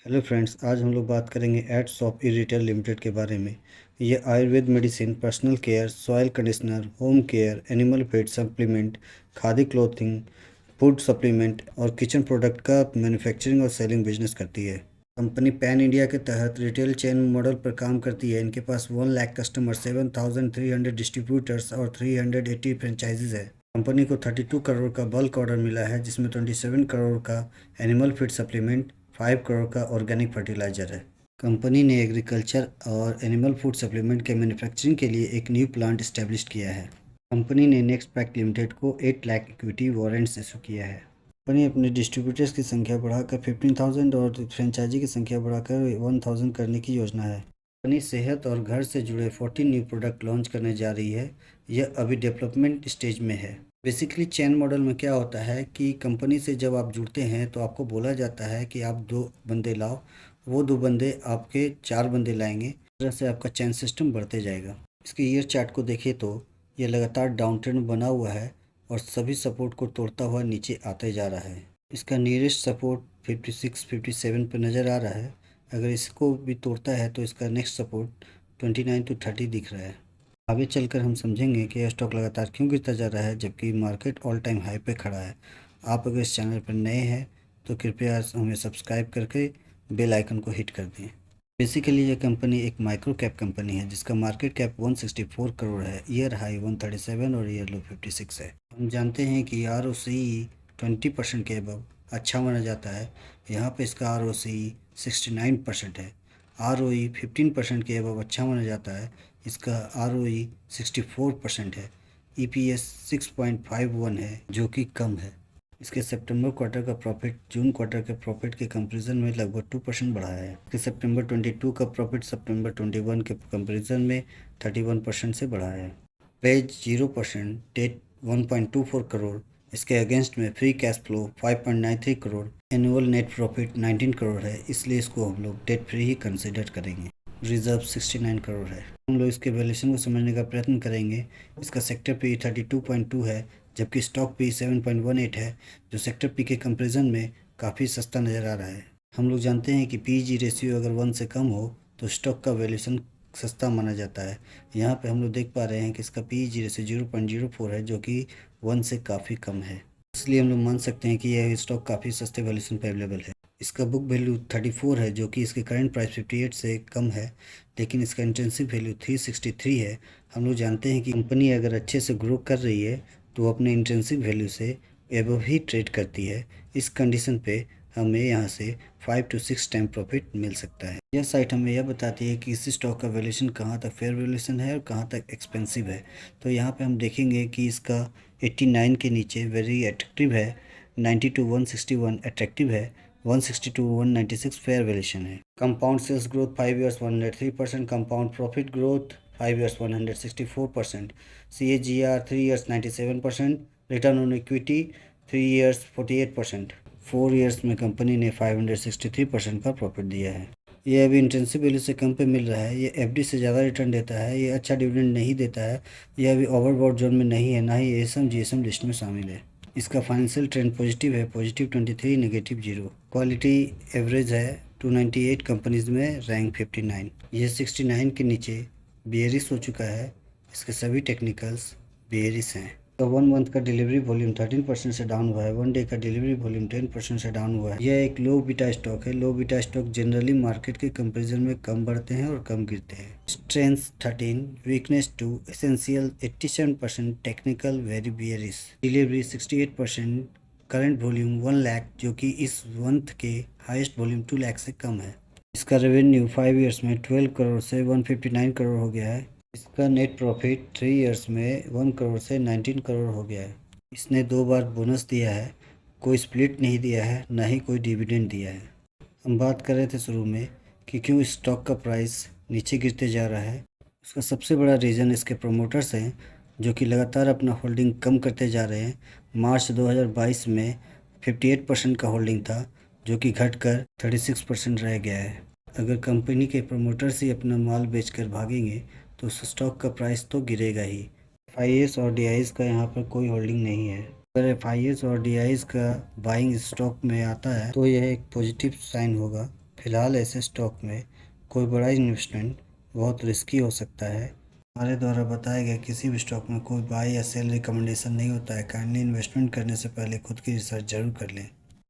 Hello friends, आज हम लोग बात करेंगे एट शॉप ई रिटेल लिमिटेड के बारे में। ये Ayurveda medicine, personal care, soil conditioner, home care, animal feed supplement, khadi clothing, food supplement और किचन प्रोडक्ट का मैन्युफैक्चरिंग और सेलिंग बिजनेस करती है। कंपनी पैन इंडिया के तहत रिटेल चेन मॉडल पर काम करती है। इनके पास 1 लाख कस्टमर, 7,300 डिस्ट्रीब्यूटर्स और 380 फ्रेंचाइजीज है। कंपनी को 32 करोड़ का बल्क ऑर्डर मिला है, जिसमें 27 करोड़ का एनिमल फीड सप्लीमेंट, 5 करोड़ का ऑर्गेनिक फर्टिलाइजर है। कंपनी ने एग्रीकल्चर और एनिमल फूड सप्लीमेंट के मैन्युफैक्चरिंग के लिए एक न्यू प्लांट इस्टेब्लिश किया है। कंपनी ने नेक्स्ट पैक लिमिटेड को 8 लाख इक्विटी वारंट्स इशू किया है। कंपनी अपने डिस्ट्रीब्यूटर्स की संख्या बढ़ाकर 15,000 और फ्रेंचाइजी की संख्या बढ़ाकर 1,000 करने की योजना है। कंपनी सेहत और घर से जुड़े 14 न्यू प्रोडक्ट लॉन्च करने जा रही है। यह अभी डेवलपमेंट स्टेज में है। बेसिकली चेन मॉडल में क्या होता है कि कंपनी से जब आप जुड़ते हैं तो आपको बोला जाता है कि आप 2 बंदे लाओ, वो 2 बंदे आपके 4 बंदे लाएंगे। इस तरह से आपका चेन सिस्टम बढ़ते जाएगा। इसके ईयर चार्ट को देखें तो यह लगातार डाउन ट्रेंड बना हुआ है और सभी सपोर्ट को तोड़ता हुआ नीचे आते जा रहा है। इसका नियरेस्ट सपोर्ट 56-57 पर नज़र आ रहा है। अगर इसको भी तोड़ता है तो इसका नेक्स्ट सपोर्ट 29-30 दिख रहा है। आगे चलकर हम समझेंगे कि यह स्टॉक लगातार क्यों गिरता जा रहा है जबकि मार्केट ऑल टाइम हाई पे खड़ा है। आप अगर इस चैनल पर नए हैं तो कृपया हमें सब्सक्राइब करके बेल आइकन को हिट कर दें। बेसिकली ये कंपनी एक माइक्रो कैप कंपनी है जिसका मार्केट कैप 164 करोड़ है। ईयर हाई 137 और ईयर लो 56 है। हम जानते हैं कि ROCE 20% के अबव अच्छा माना जाता है। यहाँ पे इसका ROCE 69% है। ROE 15% के अबव अच्छा माना जाता है। इसका ROE 64% है। EPS 6.51 है, जो कि कम है। इसके सितंबर क्वार्टर का प्रॉफिट जून क्वार्टर के प्रॉफिट के कंपैरिजन में लगभग 2% बढ़ा है। इसके सितंबर 22 का प्रॉफिट सितंबर 21 के कंपैरिजन में 31% से बढ़ा है। Pledge 0%, debt 1.24 crore. इसके अगेंस्ट में free cash flow 5.93 crore, annual net profit 19 crore है, इसलिए इसको हम लोग डेट फ्री ही कंसिडर करेंगे। रिजर्व 69 करोड़ है। हम लोग इसके वैल्यूएशन को समझने का प्रयत्न करेंगे। इसका सेक्टर पी 32.2 है, जबकि स्टॉक पी 7.18 है, जो सेक्टर पी के कंपैरिजन में काफ़ी सस्ता नज़र आ रहा है। हम लोग जानते हैं कि PEG रेशियो अगर 1 से कम हो तो स्टॉक का वैल्यूएशन सस्ता माना जाता है। यहाँ पे हम लोग देख पा रहे हैं कि इसका PEG रेशियो 0.04 है, जो कि 1 से काफ़ी कम है। इसलिए हम लोग मान सकते हैं कि यह स्टॉक काफ़ी सस्ते वैल्यूएशन पे अवेलेबल है। इसका बुक वैल्यू 34 है, जो कि इसके करंट प्राइस 58 से कम है, लेकिन इसका इंट्रिंसिक वैल्यू 363 है। हम लोग जानते हैं कि कंपनी अगर अच्छे से ग्रो कर रही है तो अपने इंट्रिंसिक वैल्यू से एबव ही ट्रेड करती है। इस कंडीशन पे हमें यहाँ से 5 to 6 टाइम प्रॉफिट मिल सकता है। यह साइट हमें यह बताती है कि इस स्टॉक का वैल्यूएशन कहाँ तक फेयर वैल्यूएशन है और कहाँ तक एक्सपेंसिव है। तो यहाँ पे हम देखेंगे कि इसका 89 के नीचे वेरी अट्रैक्टिव है, 90 to 161 अट्रैक्टिव है, 160 to 196 फेयर वैल्यूएशन है। Compound sales growth 5 years 103%, compound profit growth 5 years 164%, CAGR 3 years 97%, return on equity 3 years 48%। 4 years में कंपनी ने 563% का प्रॉफिट दिया है। ये अभी इंटेंसिव वैल्यू से कम पे मिल रहा है। ये FD से ज़्यादा रिटर्न देता है। ये अच्छा डिविडेंड नहीं देता है। ये अभी ओवरबॉट जोन में नहीं है, ना ही ASM GSM लिस्ट में शामिल है। इसका फाइनेंशियल ट्रेंड पॉजिटिव है, पॉजिटिव 23, नेगेटिव 0। क्वालिटी एवरेज है, 298 कंपनीज में रैंक 59। ये 69 के नीचे बेयरिश हो चुका है। इसके सभी टेक्निकल्स बेयरिश हैं। तो 1 मंथ का डिलीवरी वॉल्यूम 13% से डाउन हुआ है। 1 डे का डिलीवरी वॉल्यूम 10% से डाउन हुआ है। यह एक लो बीटा स्टॉक है। Low beta stock generally market के कंपैरिजन में कम बढ़ते हैं और कम गिरते हैं। Strength 13, weakness 2, essential 87%, technical very bearish, delivery 68%, current volume 1 lakh, जो कि इस मंथ के हाईएस्ट वॉल्यूम 2 लाख से कम है। इसका रेवेन्यू 5 ईयर्स में 12 करोड़ से 159 करोड़ हो गया है। इसका नेट प्रॉफिट 3 ईयर्स में 1 करोड़ से 19 करोड़ हो गया है। इसने 2 बार बोनस दिया है, कोई स्प्लिट नहीं दिया है, ना ही कोई डिविडेंड दिया है। हम बात कर रहे थे शुरू में कि क्यों इस स्टॉक का प्राइस नीचे गिरते जा रहा है। उसका सबसे बड़ा रीज़न इसके प्रोमोटर्स हैं, जो कि लगातार अपना होल्डिंग कम करते जा रहे हैं। मार्च 2022 में 58% का होल्डिंग था, जो कि घटकर 36% रह गया है। अगर कंपनी के प्रोमोटर्स ही अपना माल बेचकर भागेंगे तो उस स्टॉक का प्राइस तो गिरेगा ही। FIS और DIs का यहाँ पर कोई होल्डिंग नहीं है। अगर FIS और DIs का बाइंग स्टॉक में आता है तो यह एक पॉजिटिव साइन होगा। फ़िलहाल ऐसे स्टॉक में कोई बड़ा इन्वेस्टमेंट बहुत रिस्की हो सकता है। हमारे द्वारा बताए गए किसी भी स्टॉक में कोई बाय या सेल रिकमेंडेशन नहीं होता है। काइंडली इन्वेस्टमेंट करने से पहले खुद की रिसर्च जरूर कर लें।